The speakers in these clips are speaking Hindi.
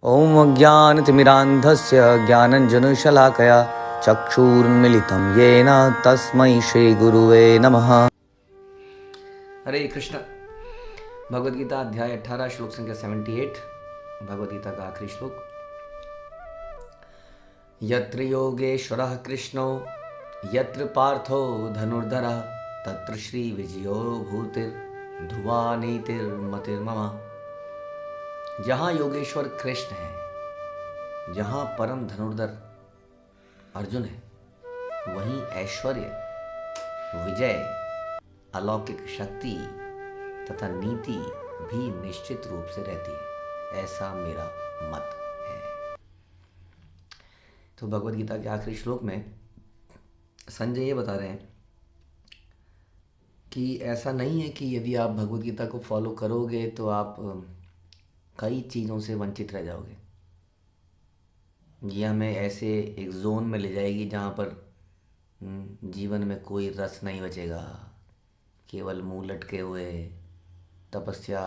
ॐ अज्ञानतिमिरान्धस्य ज्ञानञ्जनशलाकया चक्षुरुन्मिलितं येन तस्मै श्रीगुरुवे नमः। हरे कृष्ण। भगवद गीता अध्याय 18 श्लोक संख्या 78। भगवद गीता का आखिरी श्लोक। यत्र योगेश्वरः कृष्णो यत्र पार्थो धनुर्धरः तत्र श्री विजयो भूतिर्ध्रुवा नीतिर्मतिर्मम। जहाँ योगेश्वर कृष्ण है, जहाँ परम धनुर्धर अर्जुन है, वहीं ऐश्वर्य, विजय, अलौकिक शक्ति तथा नीति भी निश्चित रूप से रहती है, ऐसा मेरा मत है। तो भगवद गीता के आखिरी श्लोक में संजय ये बता रहे हैं कि ऐसा नहीं है कि यदि आप भगवद गीता को फॉलो करोगे तो आप कई चीज़ों से वंचित रह जाओगे। ये हमें ऐसे एक जोन में ले जाएगी जहाँ पर जीवन में कोई रस नहीं बचेगा, केवल मुंह लटके हुए तपस्या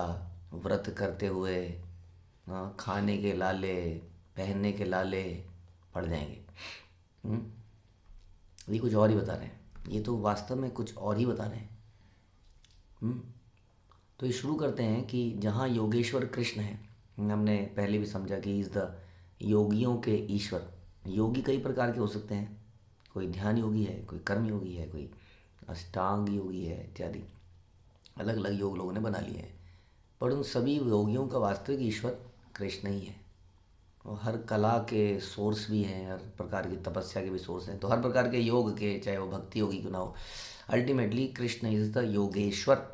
व्रत करते हुए खाने के लाले पहनने के लाले पड़ जाएंगे। ये कुछ और ही बता रहे हैं, ये तो वास्तव में कुछ और ही बता रहे हैं। तो ये शुरू करते हैं कि जहाँ योगेश्वर कृष्ण है, हमने पहले भी समझा कि इज़ द योगियों के ईश्वर। योगी कई प्रकार के हो सकते हैं, कोई ध्यान योगी है, कोई कर्म योगी है, कोई अष्टांग योगी है इत्यादि। अलग अलग योग लोगों ने बना लिए हैं, पर उन सभी योगियों का वास्तविक ईश्वर कृष्ण ही है। और हर कला के सोर्स भी हैं, हर प्रकार की तपस्या के भी सोर्स हैं। तो हर प्रकार के योग के, चाहे वो भक्ति योगी क्यों ना हो, ultimately Krishna is the Yogeshwar.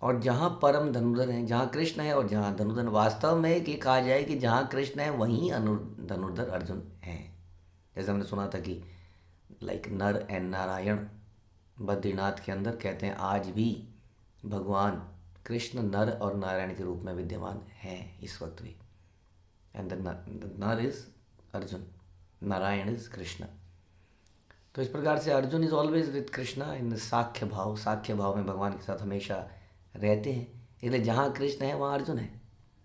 और जहाँ परम धनुर्धर हैं, जहाँ कृष्ण है और जहाँ धनुर्धर, वास्तव में कि कहा जाए कि जहाँ कृष्ण है वहीं धनुर्धर अर्जुन है। जैसे हमने सुना था कि लाइक नर एंड नारायण बद्रीनाथ के अंदर कहते हैं आज भी भगवान कृष्ण नर और नारायण के रूप में विद्यमान हैं इस वक्त भी। एंड द नर इज अर्जुन, नारायण इज कृष्ण। तो इस प्रकार से Arjun is always with Krishna in sakhya bhav. साख्य भाव में भगवान के साथ हमेशा रहते हैं, इसलिए जहाँ कृष्ण है वहाँ अर्जुन है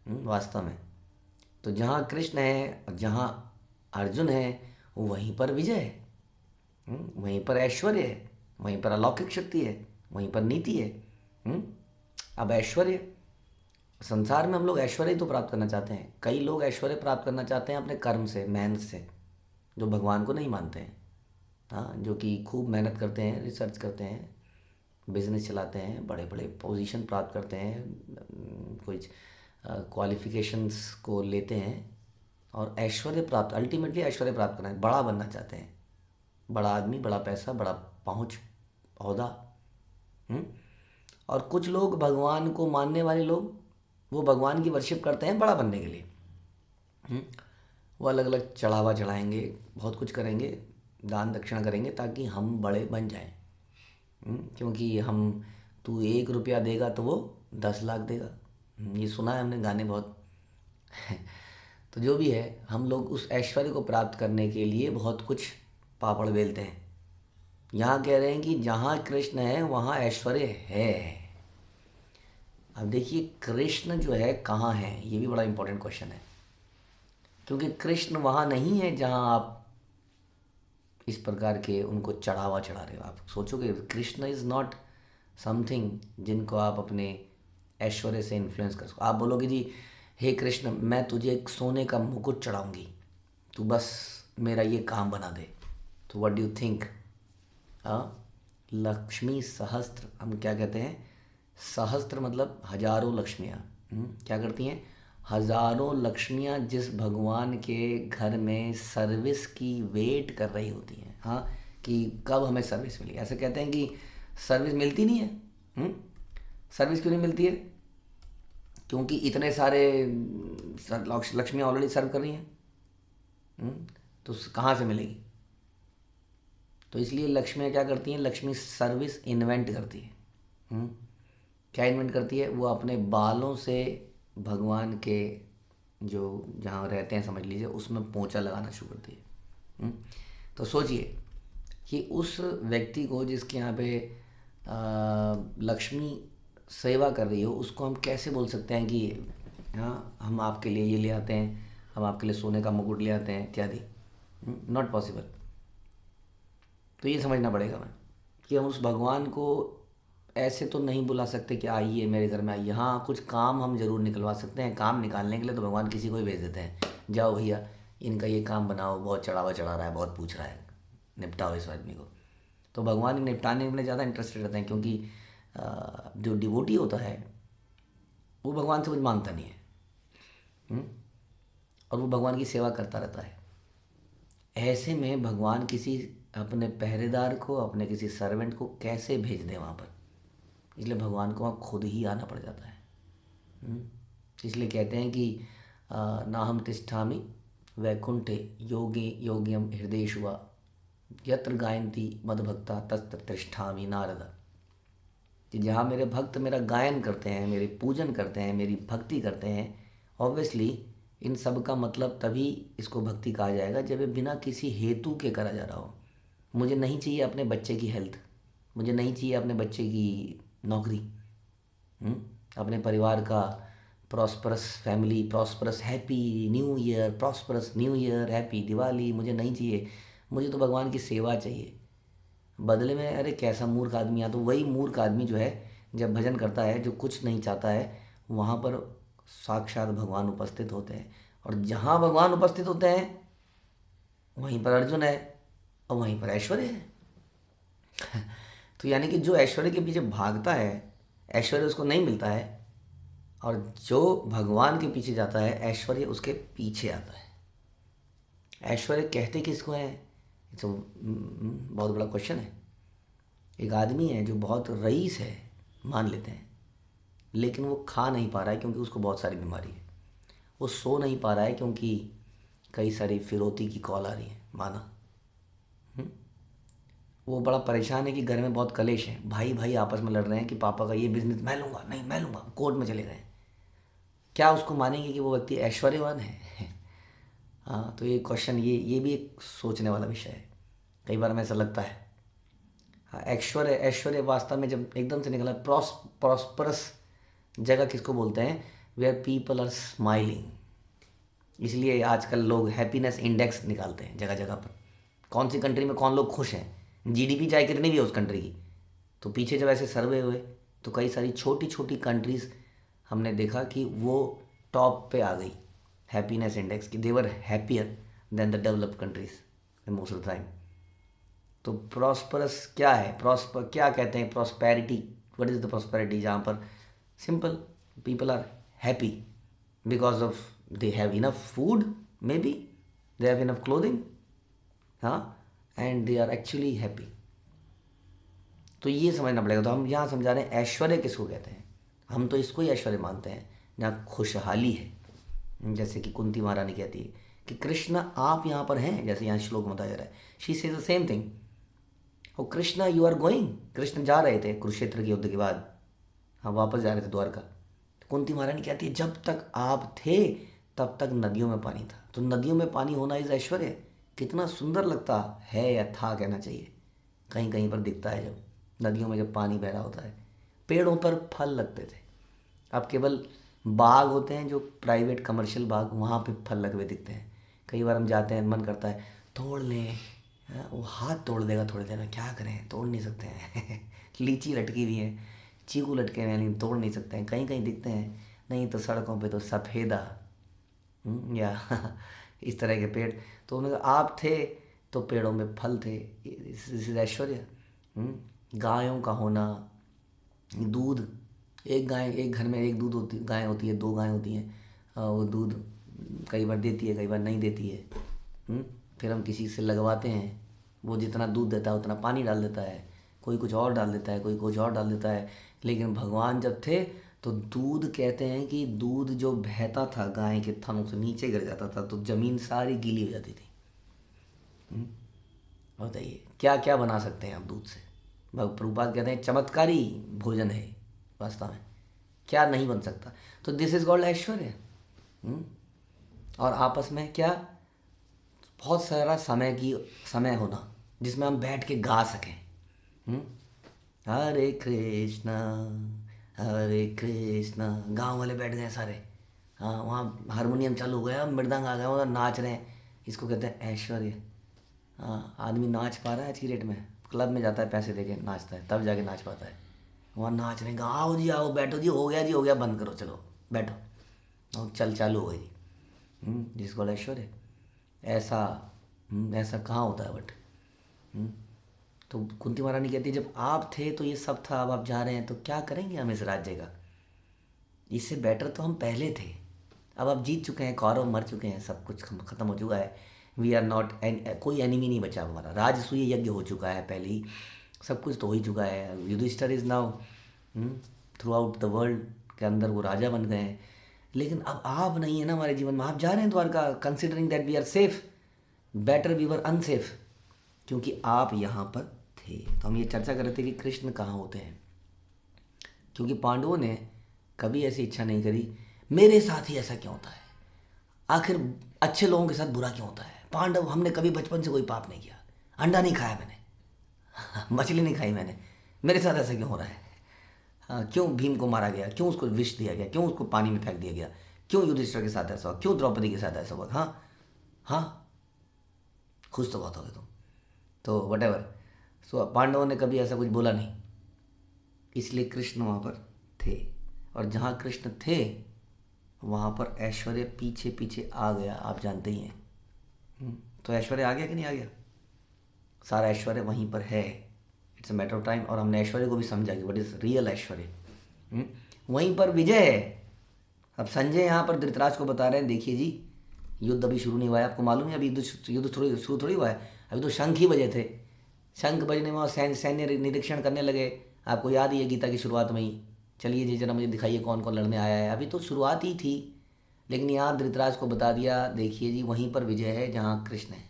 वास्तव में। तो जहाँ कृष्ण है और जहाँ अर्जुन है वहीं पर विजय है, वहीं पर ऐश्वर्य है, वहीं पर अलौकिक शक्ति है, वहीं पर नीति है। अब ऐश्वर्य, संसार में हम लोग ऐश्वर्य तो प्राप्त करना चाहते हैं। कई लोग ऐश्वर्य प्राप्त करना चाहते हैं अपने कर्म से, मेहनत से, जो भगवान को नहीं मानते हैं। हाँ, जो कि खूब मेहनत करते हैं, रिसर्च करते हैं, बिजनेस चलाते हैं, बड़े बड़े पोजीशन प्राप्त करते हैं, कुछ क्वालिफिकेशंस को लेते हैं और ऐश्वर्य प्राप्त, अल्टीमेटली ऐश्वर्य प्राप्त करना है, बड़ा बनना चाहते हैं, बड़ा आदमी, बड़ा पैसा, बड़ा पहुंच, ओहदा। और कुछ लोग भगवान को मानने वाले लोग, वो भगवान की वर्शिप करते हैं बड़ा बनने के लिए। वो अलग अलग चढ़ावा चढ़ाएंगे, बहुत कुछ करेंगे, दान दक्षिणा करेंगे ताकि हम बड़े बन जाएं। क्योंकि हम, तू 1 रुपया देगा तो वो 10 लाख देगा। ये सुना है हमने गाने बहुत। तो जो भी है, हम लोग उस ऐश्वर्य को प्राप्त करने के लिए बहुत कुछ पापड़ बेलते हैं। यहाँ कह रहे हैं कि जहाँ कृष्ण है वहाँ ऐश्वर्य है। अब देखिए कृष्ण जो है कहाँ है, ये भी बड़ा इंपॉर्टेंट क्वेश्चन है। क्योंकि कृष्ण वहाँ नहीं है जहाँ आप इस प्रकार के उनको चढ़ावा चढ़ा रहे हो। आप सोचोगे कृष्ण इज़ नॉट समथिंग जिनको आप अपने ऐश्वर्य से इन्फ्लुएंस कर सको। आप बोलोगे जी हे कृष्ण, मैं तुझे एक सोने का मुकुट चढ़ाऊंगी, तू बस मेरा ये काम बना दे। तो what do you think? Lakshmi सहस्त्र, हम क्या कहते हैं, सहस्त्र मतलब हजारों लक्ष्मियाँ क्या करती हैं, हजारों लक्ष्मियाँ जिस भगवान के घर में सर्विस की वेट कर रही होती हैं। हाँ, कि कब हमें सर्विस मिलेगी। ऐसे कहते हैं कि सर्विस मिलती नहीं है। सर्विस क्यों नहीं मिलती है? क्योंकि इतने सारे लक्ष्मियाँ ऑलरेडी सर्व कर रही हैं। तो कहाँ से मिलेगी? तो इसलिए लक्ष्मियाँ क्या करती हैं, लक्ष्मी सर्विस इन्वेंट करती है। क्या इन्वेंट करती है? वो अपने बालों से भगवान के जो जहाँ रहते हैं समझ लीजिए उसमें पोंछा लगाना शुरू करती है। तो सोचिए कि उस व्यक्ति को जिसके यहाँ पे लक्ष्मी सेवा कर रही हो, उसको हम कैसे बोल सकते हैं कि हाँ, हम आपके लिए ये ले आते हैं, हम आपके लिए सोने का मुकुट ले आते हैं इत्यादि। Not possible. तो ये समझना पड़ेगा हमें कि हम उस भगवान को ऐसे तो नहीं बुला सकते कि आइए मेरे घर में आइए। हाँ, कुछ काम हम ज़रूर निकलवा सकते हैं। काम निकालने के लिए तो भगवान किसी को ही भेज देते हैं, जाओ भैया इनका ये काम बनाओ, बहुत चढ़ावा चढ़ा रहा है, बहुत पूछ रहा है, निपटाओ इस आदमी को। तो भगवान निपटाने में ज़्यादा इंटरेस्टेड रहते हैं, क्योंकि जो डिवोटी होता है वो भगवान से कुछ मांगता नहीं है। हम्म? और वो भगवान की सेवा करता रहता है। ऐसे में भगवान किसी अपने पहरेदार को, अपने किसी सर्वेंट को कैसे भेज दे वहाँ पर? इसलिए भगवान को वहाँ खुद ही आना पड़ जाता है। हम्म? इसलिए कहते हैं कि नाहम तिष्ठामि वैकुंठे योगे योग्यम हृदयेषु वा यत्र गायन्ति मद्भक्ता तत्र तिष्ठामि नारद। कि जहाँ मेरे भक्त मेरा गायन करते हैं, मेरे पूजन करते हैं, मेरी भक्ति करते हैं, ऑब्वियसली इन सब का मतलब तभी इसको भक्ति कहा जाएगा जब ये बिना किसी हेतु के करा जा रहा हो। मुझे नहीं चाहिए अपने बच्चे की हेल्थ, मुझे नहीं चाहिए अपने बच्चे की नौकरी, अपने परिवार का prosperous family, prosperous happy new year, prosperous new year, happy Diwali मुझे नहीं चाहिए। मुझे तो भगवान की सेवा चाहिए। बदले में अरे कैसा मूर्ख आदमी है। तो वही मूर्ख आदमी जो है जब भजन करता है, जो कुछ नहीं चाहता है, वहाँ पर साक्षात भगवान उपस्थित होते हैं। और जहाँ भगवान उपस्थित होते हैं वहीं पर अर्जुन है और वहीं पर ऐश्वर्य है। तो यानी कि जो ऐश्वर्य के पीछे भागता है, ऐश्वर्य उसको नहीं मिलता है, और जो भगवान के पीछे जाता है ऐश्वर्य उसके पीछे आता है। ऐश्वर्य कहते किसको है? तो बहुत बड़ा क्वेश्चन है। एक आदमी है जो बहुत रईस है, मान लेते हैं, लेकिन वो खा नहीं पा रहा है क्योंकि उसको बहुत सारी बीमारी है। वो सो नहीं पा रहा है क्योंकि कई सारी फिरौती की कॉल आ रही है, माना। वो बड़ा परेशान है कि घर में बहुत कलेश है, भाई भाई आपस में लड़ रहे हैं कि पापा का ये बिजनेस मैं लूँगा, नहीं मैं लूँगा, कोर्ट में चले गए। क्या उसको मानेंगे कि वो व्यक्ति ऐश्वर्यवान है? हाँ, तो ये क्वेश्चन, ये भी एक सोचने वाला विषय है। कई बार हमें ऐसा लगता है। हाँ, ऐश्वर्य, ऐश्वर्य वास्तव में जब एकदम से निकला, प्रॉस्परस जगह किसको बोलते हैं? Where people are smiling. इसलिए आजकल लोग हैप्पीनेस इंडेक्स निकालते हैं जगह जगह पर, कौन सी कंट्री में कौन लोग खुश हैं, जीडीपी चाहे कितनी भी है उस कंट्री की। तो पीछे जब ऐसे सर्वे हुए तो कई सारी छोटी छोटी कंट्रीज़ हमने देखा कि वो टॉप पे आ गई हैप्पीनेस इंडेक्स की। They're happier than the developed countries most of the time. तो प्रॉस्परस क्या है? प्रॉस्पर क्या कहते हैं? Prosperity. What is the prosperity? जहाँ पर simple people are happy because of they have enough food, maybe they have enough clothing, हाँ, and they are actually happy. तो ये समझना पड़ेगा। तो हम यहाँ समझा रहे हैं ऐश्वर्य किसको कहते हैं। हम तो इसको ही ऐश्वर्य मानते हैं जहाँ खुशहाली है। जैसे कि कुंती महारानी कहती है कि कृष्ण आप यहाँ पर हैं, जैसे यहाँ श्लोक में बताया जा रहा है, she says the same thing. Oh Krishna you are going. Krishna जा रहे थे कुरुक्षेत्र के युद्ध के बाद, हाँ वापस जा रहे थे द्वारका। तो कुंती महारानी कहती है जब तक आप थे तब तक नदियों में पानी था। तो नदियों में पानी होना इज ऐश्वर्य। कितना सुंदर लगता है, या था कहना चाहिए, कहीं कहीं पर दिखता है जब नदियों में जब पानी बह रहा होता है। पेड़ों पर फल लगते थे, अब केवल बाग होते हैं जो प्राइवेट कमर्शियल बाग, वहाँ पे फल लगे हुए दिखते हैं। कई बार हम जाते हैं, मन करता है तोड़ लें, हाँ, वो हाथ तोड़ देगा थोड़ी देर में, क्या करें, तोड़ नहीं सकते हैं। लीची लटकी हुई है, चीकू लटके हुए हैं, लेकिन तोड़ नहीं सकते हैं। कहीं कहीं दिखते हैं, नहीं तो सड़कों पे तो सफ़ेदा या इस तरह के पेड़। तो उन्होंने कहा आप थे तो पेड़ों में फल थे, दिस इज ऐश्वर्य। गायों का होना, दूध, एक गाय, एक घर में एक दूध होती गाय होती है, दो गाय होती हैं, वो दूध कई बार देती है, कई बार नहीं देती है। फिर हम किसी से लगवाते हैं, वो जितना दूध देता है उतना पानी डाल देता है, कोई कुछ और डाल देता है, कोई कुछ और डाल देता है। लेकिन भगवान जब थे तो दूध, कहते हैं कि दूध जो बहता था गाय के थनों से नीचे गिर जाता था तो ज़मीन सारी गीली हो जाती थी। बताइए क्या क्या बना सकते हैं आप दूध से? प्रभुपाद कहते हैं चमत्कारी भोजन है वास्तव में, क्या नहीं बन सकता। तो दिस इज कॉल्ड ऐश्वर्य। और आपस में क्या, बहुत सारा समय होना जिसमें हम बैठ के गा सकें। हरे कृष्णा हरे कृष्णा, गांव वाले बैठ गए सारे, हाँ, वहाँ हारमोनियम चालू हो गया, मृदंग आ गया, उधर नाच रहे हैं। इसको कहते हैं ऐश्वर्य। हाँ, आदमी नाच पा रहा है आज की डेट में? क्लब में जाता है, पैसे दे के नाचता है, तब जाके नाच पाता है। वहाँ नाच रहे हैं, आओ जी आओ, बैठो जी, हो गया जी, हो गया, बंद करो, चलो बैठो, और चल चालू हो गई। जिसको ऐश्वर्य। ऐसा ऐसा कहाँ होता है बट। हम्म, तो कुंती महारानी कहती है, जब आप थे तो ये सब था, अब आप जा रहे हैं तो क्या करेंगे हम इस राज्य का? इससे बेटर तो हम पहले थे। अब आप जीत चुके हैं, कौरव मर चुके हैं, सब कुछ खत्म हो चुका है। वी आर नॉट कोई एनिमी नहीं बचा हमारा, राजसूय यज्ञ हो चुका है पहले ही, सब कुछ तो हो ही चुका है। Yudhishthir is now throughout the world के अंदर वो राजा बन गए हैं। लेकिन अब आप नहीं है ना हमारे जीवन में, आप जा रहे हैं Dwarka, considering that we are safe, better we were unsafe, क्योंकि आप यहाँ पर थे। तो हम ये चर्चा कर रहे थे कि कृष्ण कहाँ होते हैं, क्योंकि पांडवों ने कभी ऐसी इच्छा नहीं करी मेरे साथ ही ऐसा क्यों होता है, आखिर अच्छे लोगों के साथ बुरा क्यों होता है। पांडव, हमने कभी बचपन से कोई पाप नहीं किया, अंडा नहीं खाया मैंने, मछली नहीं खाई मैंने, मेरे साथ ऐसा क्यों हो रहा है? हाँ, क्यों भीम को मारा गया, क्यों उसको विष दिया गया, क्यों उसको पानी में फेंक दिया गया, क्यों युधिष्ठिर के साथ ऐसा हुआ, क्यों द्रौपदी के साथ ऐसा हुआ? हाँ हाँ, खुश तो बहुत हो गए तुम। तो वट एवर, सो पांडवों ने कभी ऐसा कुछ बोला नहीं, इसलिए कृष्ण वहाँ पर थे। और जहाँ कृष्ण थे वहाँ पर ऐश्वर्य पीछे पीछे आ गया, आप जानते ही हैं। तो ऐश्वर्य आ गया कि नहीं आ गया? सारा ऐश्वर्य वहीं पर है, it's a matter of time. और हमने ऐश्वर्य को भी समझा कि व्हाट इज रियल ऐश्वर्य। वहीं पर विजय है। अब संजय यहाँ पर धृतराज को बता रहे हैं, देखिए जी, युद्ध अभी शुरू नहीं हुआ है, आपको मालूम है अभी युद्ध थोड़ी शुरू थोड़ी हुआ है, अभी तो शंख ही बजे थे। शंख बजने में और सैन्य निरीक्षण करने लगे। आपको याद ही है गीता की शुरुआत में ही, चलिए जी जरा मुझे दिखाइए कौन कौन लड़ने आया है, अभी तो शुरुआत ही थी। लेकिन यहाँ धृतराज को बता दिया, देखिए जी वहीं पर विजय है जहाँ कृष्ण है।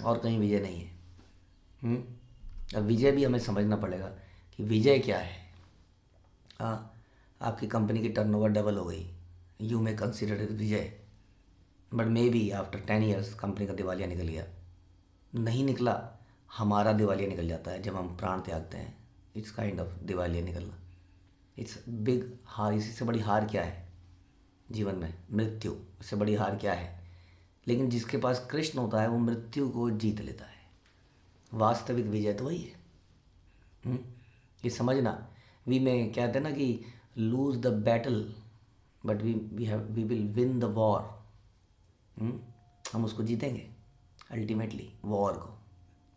और कहीं विजय नहीं है। अब विजय भी हमें समझना पड़ेगा कि विजय क्या है। हाँ, आपकी कंपनी की टर्नओवर डबल हो गई, you may consider it Vijay, but may be after 10 years company का दिवालिया निकल गया। नहीं निकला, हमारा दिवालिया निकल जाता है जब हम प्राण त्यागते हैं। इट्स काइंड ऑफ दिवालिया निकलना, इट्स बिग हार। इसी से बड़ी हार क्या है जीवन में? मृत्यु। इससे बड़ी हार क्या है? लेकिन जिसके पास कृष्ण होता है वो मृत्यु को जीत लेता है। वास्तविक विजय तो वही है। हम्म? ये समझना, वी में कहते हैं ना कि lose the battle but we will win the war. हम उसको जीतेंगे अल्टीमेटली, वॉर को।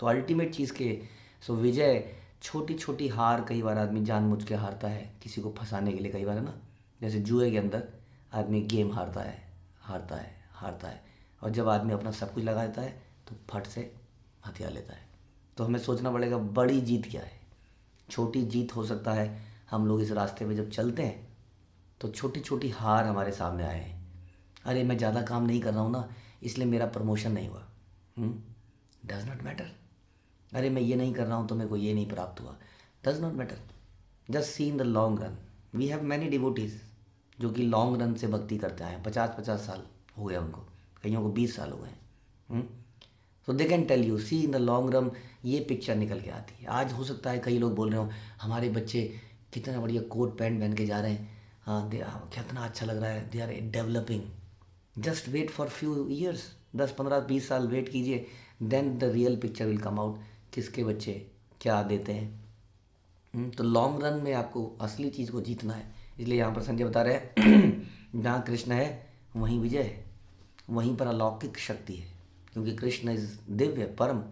तो अल्टीमेट चीज़ के, सो विजय, छोटी छोटी हार कई बार आदमी जानबूझ के हारता है किसी को फंसाने के लिए, कई बार है ना, जैसे जुए के अंदर आदमी गेम हारता है, हारता है, हारता है, और जब आदमी अपना सब कुछ लगा देता है तो फट से हथियार लेता है। तो हमें सोचना पड़ेगा बड़ी जीत क्या है, छोटी जीत हो सकता है। हम लोग इस रास्ते पे जब चलते हैं तो छोटी छोटी हार हमारे सामने आए हैं। अरे मैं ज़्यादा काम नहीं कर रहा हूँ ना, इसलिए मेरा प्रमोशन नहीं हुआ, डज नॉट मैटर। अरे मैं ये नहीं कर रहा हूँ तो मेरे को ये नहीं प्राप्त हुआ, does not matter. Just see in the long run. We have many devotees जो कि लॉन्ग रन से भक्ति करते आए हैं, 50-50 साल हो गया उनको, कईयों को 20 साल हो गए। तो they can tell you, see in the long run, ये पिक्चर निकल के आती है। आज हो सकता है कई लोग बोल रहे हो हमारे बच्चे कितना बढ़िया कोट पैंट पहन के जा रहे हैं, हाँ कितना अच्छा लग रहा है, they are developing. Just wait for few years, 10-15-20 साल वेट कीजिए, then the real picture will come out, किसके बच्चे क्या देते हैं। तो लॉन्ग रन में आपको असली चीज़ को जीतना है। इसलिए यहाँ पर संजय बता रहे हैं जहाँ कृष्ण है वहीं विजय है, वहीं पर अलौकिक शक्ति है, क्योंकि कृष्ण इज दिव्य परम,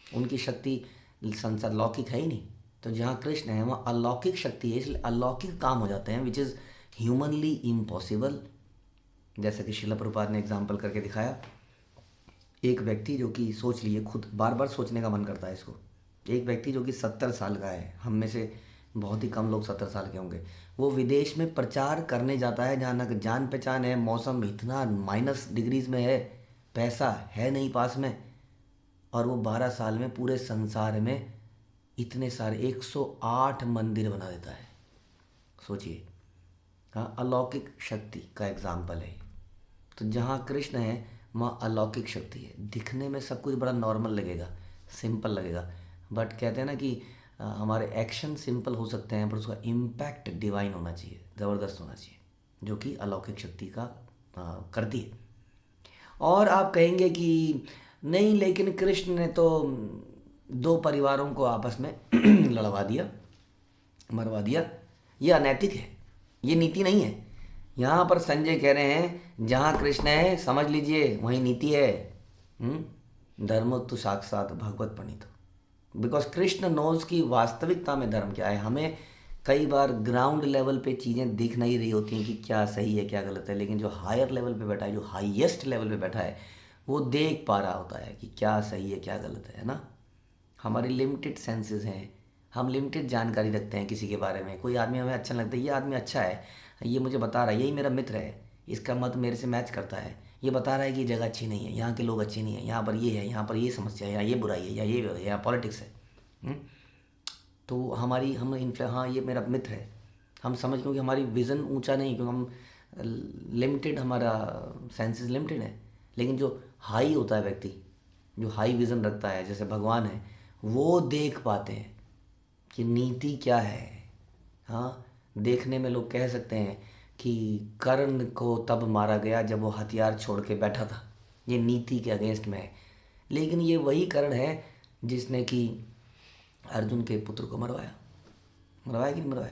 उनकी शक्ति संसार लौकिक है ही नहीं। तो जहाँ कृष्ण है वहाँ अलौकिक शक्ति है, इसलिए अलौकिक काम हो जाते हैं विच इज़ ह्यूमनली इम्पॉसिबल। जैसा कि शिला प्रभुपाद ने एग्जाम्पल करके दिखाया, एक व्यक्ति जो कि, सोच लिए, खुद बार बार सोचने का मन करता है इसको, एक व्यक्ति जो कि 70 साल का है, हम में से बहुत ही कम लोग 70 साल के होंगे, वो विदेश में प्रचार करने जाता है जहाँ ना जान पहचान है, मौसम इतना -डिग्रीज में है, पैसा है नहीं पास में, और वो 12 साल में पूरे संसार में इतने सारे 108 मंदिर बना देता है। सोचिए, हाँ, अलौकिक शक्ति का एग्जाम्पल है। तो जहाँ कृष्ण है वहाँ अलौकिक शक्ति है। दिखने में सब कुछ बड़ा नॉर्मल लगेगा, सिंपल लगेगा, बट कहते हैं ना कि हमारे एक्शन सिंपल हो सकते हैं पर उसका इम्पैक्ट डिवाइन होना चाहिए, ज़बरदस्त होना चाहिए। जो कि अलौकिक शक्ति का करती है। और आप कहेंगे कि नहीं, लेकिन कृष्ण ने तो दो परिवारों को आपस में लड़वा दिया, मरवा दिया, ये अनैतिक है, ये नीति नहीं है। यहाँ पर संजय कह रहे हैं जहाँ कृष्ण है समझ लीजिए वहीं नीति है। धर्म तो साक्षात भगवत प्रणीत, बिकॉज कृष्ण नोज की वास्तविकता में धर्म क्या है। हमें कई बार ग्राउंड लेवल पे चीज़ें दिख नहीं रही होती हैं कि क्या सही है क्या गलत है, लेकिन जो हायर लेवल पे बैठा है, जो हाईएस्ट लेवल पे बैठा है, वो देख पा रहा होता है कि क्या सही है क्या गलत है ना। हमारी लिमिटेड सेंसेस हैं, हम लिमिटेड जानकारी रखते हैं किसी के बारे में। कोई आदमी हमें अच्छा लगता है, ये आदमी अच्छा है, ये मुझे बता रहा है, यही मेरा मित्र है, इसका मत मेरे से मैच करता है, ये बता रहा है कि ये जगह अच्छी नहीं है, यहाँ के लोग अच्छे नहीं हैं, यहाँ पर ये है, यहाँ पर ये समस्या है, यहाँ ये बुराई है, यहाँ पॉलिटिक्स है। तो हमारी हम हाँ ये मेरा मित्र है, हम समझ, क्योंकि हमारी विज़न ऊंचा नहीं, क्योंकि हम लिमिटेड, हमारा सेंसेस लिमिटेड है। लेकिन जो हाई होता है व्यक्ति, जो हाई विज़न रखता है, जैसे भगवान है, वो देख पाते हैं कि नीति क्या है। हाँ, देखने में लोग कह सकते हैं कि कर्ण को तब मारा गया जब वो हथियार छोड़ के बैठा था, ये नीति के अगेंस्ट में है। लेकिन ये वही कर्ण है जिसने कि अर्जुन के पुत्र को मरवाया, मरवाया कि नहीं मरवाया।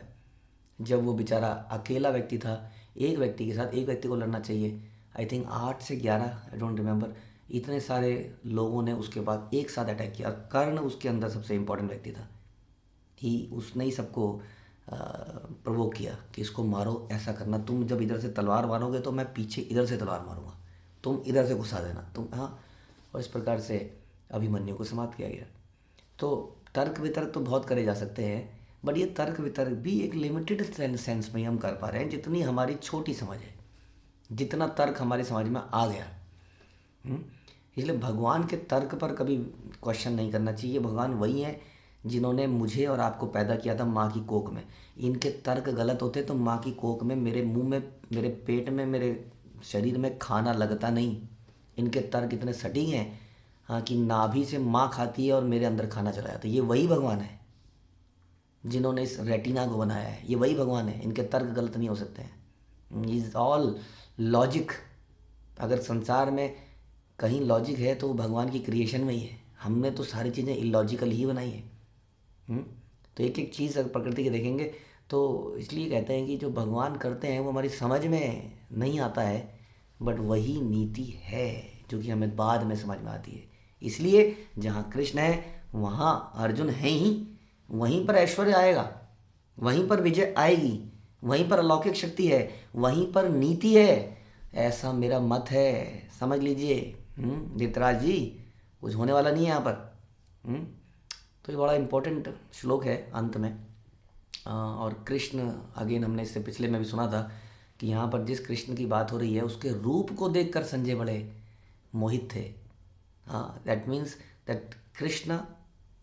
जब वो बेचारा अकेला व्यक्ति था, एक व्यक्ति के साथ, एक व्यक्ति को लड़ना चाहिए, आई थिंक 8 से 11, आई डोंट रिमेंबर, इतने सारे लोगों ने उसके बाद एक साथ अटैक किया, और कर्ण उसके अंदर सबसे इम्पोर्टेंट व्यक्ति था। उसने ही सबको प्रवोक किया कि इसको मारो, ऐसा करना, तुम जब इधर से तलवार मारोगे तो मैं पीछे इधर से तलवार मारूंगा, तुम इधर से घुसा देना तुम। हाँ, और इस प्रकार से अभिमन्यु को समाप्त किया गया। तो तर्क वितर्क तो बहुत करे जा सकते हैं, बट ये तर्क वितर्क भी एक लिमिटेड सेंस में ही हम कर पा रहे हैं, जितनी हमारी छोटी समझ है, जितना तर्क हमारी समझ में आ गया। इसलिए भगवान के तर्क पर कभी क्वेश्चन नहीं करना चाहिए। भगवान वही हैं जिन्होंने मुझे और आपको पैदा किया था माँ की कोख में। इनके तर्क गलत होते तो माँ की कोख में, मेरे मुंह में, मेरे पेट में, मेरे शरीर में खाना लगता नहीं। इनके तर्क इतने सटीक हैं, हाँ, कि नाभि से माँ खाती है और मेरे अंदर खाना चला जाता है। ये वही भगवान है जिन्होंने इस रेटिना को बनाया है, ये वही भगवान है। इनके तर्क गलत नहीं हो सकते हैं। Is all logic. अगर संसार में कहीं लॉजिक है तो वो भगवान की क्रिएशन में ही है। हमने तो सारी चीज़ें इलॉजिकल ही बनाई है। तो एक एक चीज़ अगर प्रकृति के देखेंगे तो इसलिए कहते हैं कि जो भगवान करते हैं वो हमारी समझ में नहीं आता है, बट वही नीति है जो कि हमें बाद में समझ में आती है। इसलिए जहाँ कृष्ण है वहाँ अर्जुन है ही, वहीं पर ऐश्वर्य आएगा, वहीं पर विजय आएगी, वहीं पर अलौकिक शक्ति है, वहीं पर नीति है, ऐसा मेरा मत है, समझ लीजिए। धृतराज जी, कुछ होने वाला नहीं है यहाँ पर। तो ये बड़ा इम्पोर्टेंट श्लोक है अंत में। और कृष्ण, अगेन हमने इससे पिछले में भी सुना था कि यहाँ पर जिस कृष्ण की बात हो रही है उसके रूप को देखकर संजय बड़े मोहित थे। हाँ, दैट मीन्स दैट कृष्ण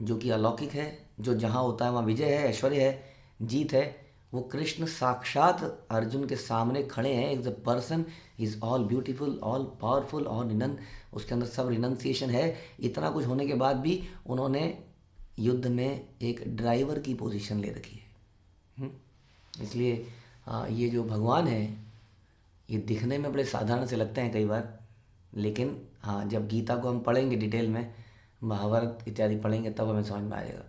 जो कि अलौकिक है, जो जहाँ होता है वहाँ विजय है, ऐश्वर्य है, जीत है, वो कृष्ण साक्षात अर्जुन के सामने खड़े हैं। Is the person, is all beautiful, all powerful, all renown, उसके अंदर सब रिनंसिएशन है। इतना कुछ होने के बाद भी उन्होंने युद्ध में एक ड्राइवर की पोजीशन ले रखी है। इसलिए ये जो भगवान है ये दिखने में बड़े साधारण से लगते हैं कई बार, लेकिन हाँ, जब गीता को हम पढ़ेंगे डिटेल में, महाभारत इत्यादि पढ़ेंगे, तब हमें समझ में आएगा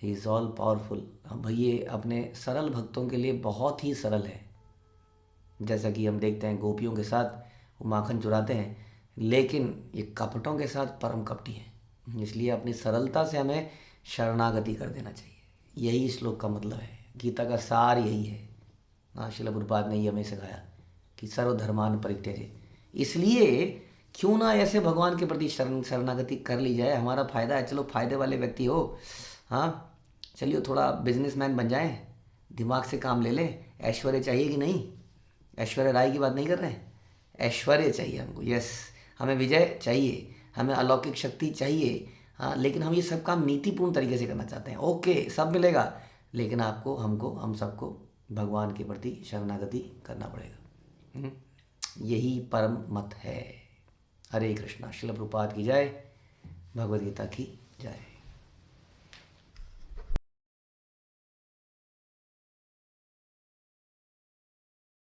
ही इज़ ऑल पावरफुल। अब भाई ये अपने सरल भक्तों के लिए बहुत ही सरल है। जैसा कि हम देखते हैं गोपियों के साथ वो माखन चुराते हैं, लेकिन ये कपटों के साथ परम कपटी हैं। इसलिए अपनी सरलता से हमें शरणागति कर देना चाहिए। यही श्लोक का मतलब है, गीता का सार यही है। श्रील प्रभुपाद ने ये हमें सिखाया कि सर्वधर्मान परित्यज्य। इसलिए क्यों ना ऐसे भगवान के प्रति शरणागति कर ली जाए, हमारा फ़ायदा है। चलो फायदे वाले व्यक्ति हो, हाँ चलिए थोड़ा बिजनेसमैन बन जाएं, दिमाग से काम ले लें। ऐश्वर्य चाहिए कि नहीं? ऐश्वर्य राय की बात नहीं कर रहे हैं, ऐश्वर्य चाहिए हमको, यस, हमें विजय चाहिए, हमें अलौकिक शक्ति चाहिए। हाँ, लेकिन हम ये सब काम नीतिपूर्ण तरीके से करना चाहते हैं। ओके, सब मिलेगा, लेकिन आपको, हमको, हम सबको भगवान के प्रति शरणागति करना पड़ेगा। यही परम मत है। हरे कृष्णा। श्रील प्रभुपाद की जय, भगवद गीता की जय।